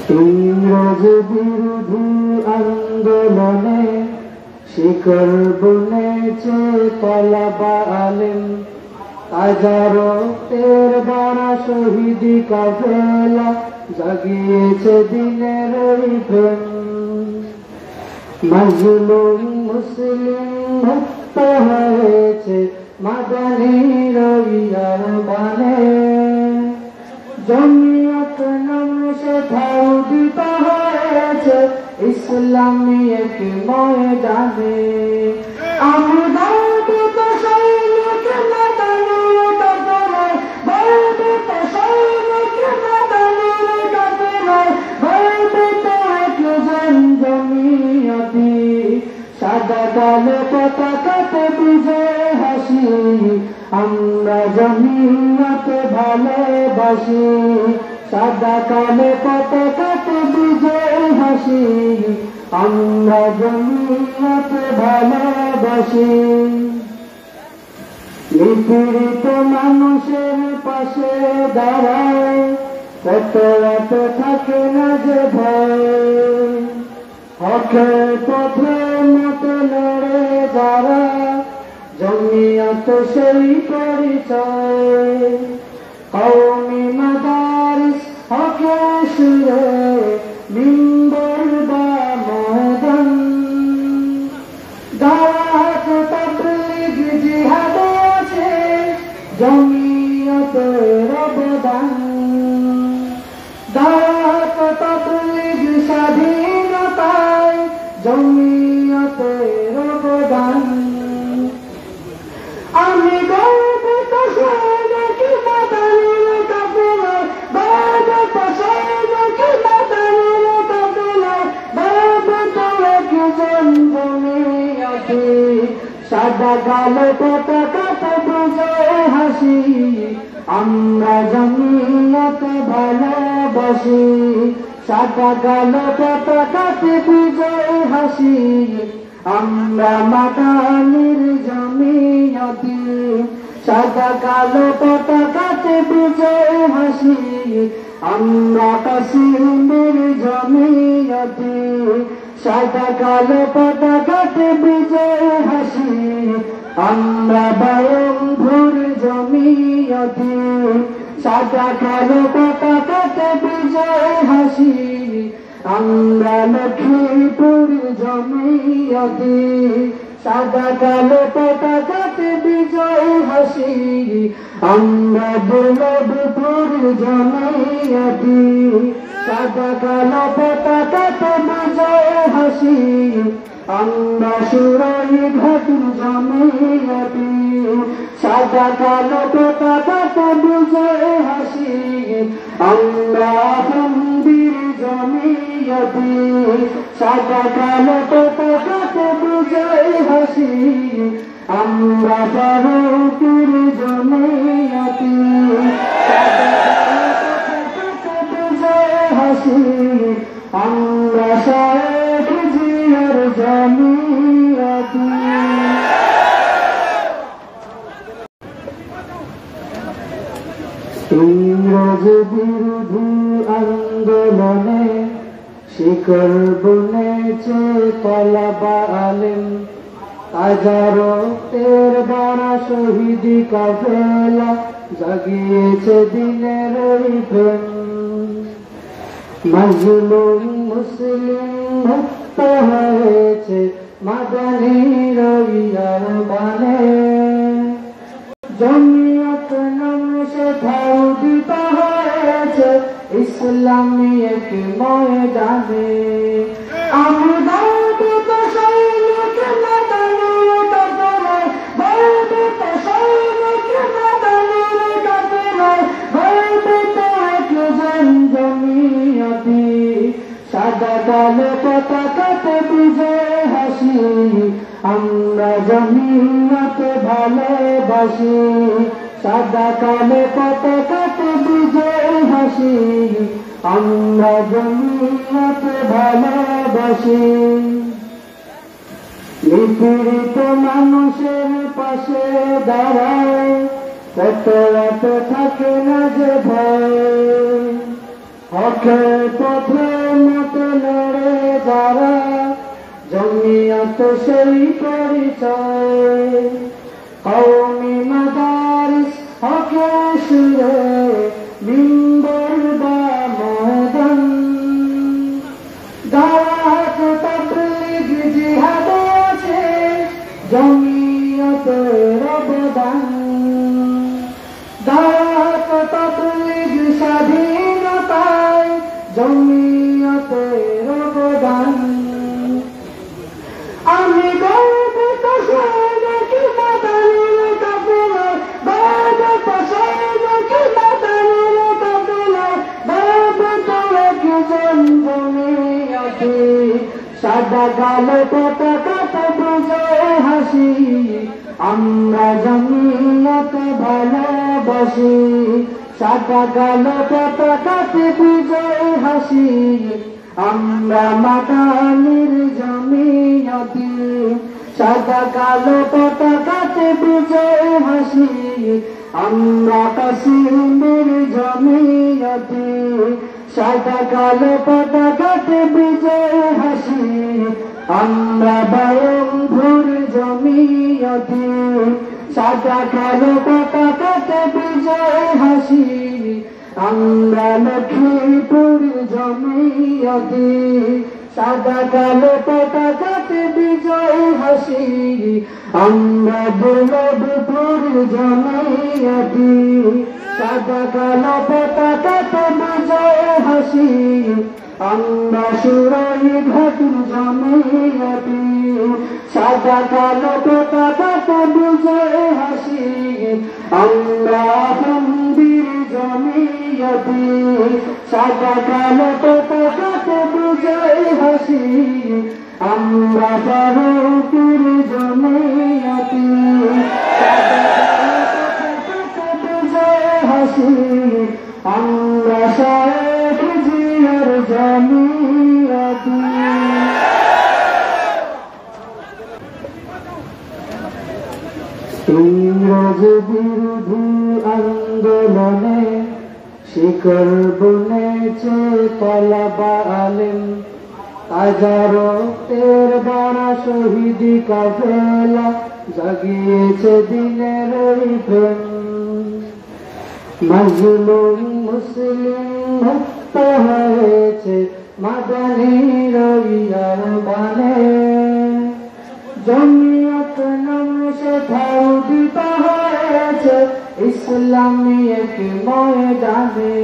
ইংরেজ বিরোধী আন্দোলনে শিকল বুনেছে তলবা আলেম, হাজারো তের দ্বারা শহীদি কাফেলা জাগিয়েছে দিনের ওই প্রেম। মাজলুম মুসলিম মুক্ত হয়েছে মাদানীর ওই আহ্বানে, জমিয়ত নামে সেথাও উদিত হয়েছে ইসলামী এক ময়দানে। আমি গর্বিত সৈনিক মাদানীর কাফেলায়, গর্বিত সৈনিক মাদানীর কাফেলায়, গর্বিত একজন জমিয়তি। সাদা কালো পতাকাতে বিজয় হাসি, আমরা জমিয়ত ভালোবাসি। সাদা কালো পতাকাতে বিজয় হাসি, আমরা জমিয়ত ভালোবাসি। নিপীড়িত মানুষের পাশে দাঁড়ায়, কত রাত থাকে না যে ভয়। হকের পথে মতো লড়ে যারা, জমিয়ত সেই পরিচয়। কওমি মাদারিস হকে সুরে মিম্বর বা ময়দান, দাওয়াত তাবলীগ জিহাদে আছে জমিয়তের অবদান। দাওয়াত তাবলীগ স্বাধীনতায় জমিয়তের অবদান। আমি গর্বিত সৈনিক মাদানীর কাফেলায়, গর্বিত সৈনিক মাদানীর কাফেলায়, গর্বিত একজন জমিয়তি। সাদা কালো পতাকাতে বিজয় হাসি, আমরা জমিয়ত ভালোবাসি। সাদা কালো পতাকাতে বিজয় হাসি, আমরা মাদানীর জমিয়তি। সাদা কালো পতাকাতে বিজয় হাসি, আমরা কাশ্মীর জমিয়তি। সাদা কালো পতাকাতে বিজয় হাসি, আমরা বায়ুভূর জমিয়তি। সাদা কালো পতাকাতে বিজয় হাসি, আমরা লক্ষ্মীপুর জমিয়তি। সাদা কালো পতাকাতে বিজয় হাসি, আমরা দুর্লভপুর জমিয়তি। সাদা কালো পতাকাতে বিজয় হাসি, আমরা সুরাইঘাট জমিয়তি। সাদা কালো পতাকাতে বিজয় হাসি, আমরা মন্দির জমিয়তি। সাদা কালো পতাকাতে বিজয় হাসি, আমরা বারুপুর জমিয়তি। বিজয় হাসি, আমরা শেখ জিয়ার জমিয়তি। ইংরেজ বিরোধী আন্দোলনে শিকল বুনেছে তলবা আলেম, হাজারো তের দ্বারা শহীদি কাফেলা জাগিয়েছে দিনের ওই প্রেম। মাজলুম মুসলিম মুক্ত হয়েছে মাদানীর ওই আহ্বানে, জমিয়ত নামে সেথাও উদিত হয়েছে ইসলামী এক ময়দানে। আমি গর্বিত সৈনিক মাদানীর কাফেলায়, গর্বিত সৈনিক মাদানীর কাফেলায়, গর্বিত একজন জমিয়তি। সাদা কালো পতাকাতে বিজয় হাসি, আমরা জমিয়ত ভালোবাসি। সাদা কালো পতাকাতে বিজয় হাসি, আমরা জমিয়ত ভালোবাসি। নিপীড়িত মানুষের পাশে দাঁড়ায়, কত রাত থাকে না যে ভয়। হকে পথে মতে লড়ে যারা জমিয়ত সেই পরিচয় কওমি মাদারিস হকে সুরে মিম্বর বা ময়দান দাওয়াত তাবলীগ জিহাদ আছে জমিয়তের অবদান দাওয়াত তাবলীগ স্বাধীনতায় জমিয়তের অবদান আমি গর্বিত সৈনিক মাদানির কাফেলায় গর্বিত সৈনিক মাদানির কাফেলায় গর্বিত একজন জমিয়তি সাদা কালো পতাকাতে বিজয় হাসি আমরা জমিয়ত ভালোবাসি সাদা কালো পতাকাতে বিজয় হাসি আমরা মাদানির জমিয়তি সাদা কালো পতাকাতে বিজয় হাসি আমরা কাশ্মীর জমিয়তি সাদা কালো পতাকাতে বিজয় হাসি আমরা বায়ুভূর জমিয়তি সাদা কালো পতাকাতে বিজয় হাসি আমরা লক্ষ্মীপুর জমিয়তি সাদা কালো পতাকাতে বিজয় হাসি আমরা দুর্লভপুর জমিয়তি সাদা কালো পতাকাতে বিজয় হাসি আমরা সুরাইঘাট জমিয়তি সাদা কালো পতাকাতে বিজয় হাসি আমরা মন্দির জমিয়তি সাদা কালো পতাকাতে বিজয় হাসি আমরা বারুপুর জমিয়তি সাদা কালো পতাকাতে বিজয় হাসি আমরা শেখ জিয়ার জমিয়তি ইংরেজ বিরোধী আন্দোলনে শিকল বুনেছে তলবা আলেম হাজারো তের দ্বারা শহীদি কাফেলা জাগিয়েছে দিনের প্রেম মাজলুম মুসলিম মুক্ত হয়েছে মাদানির আহ্বানে জমিয়ত নাম সেথাও দিতে হয়েছে ইসলামী এক ময়দানে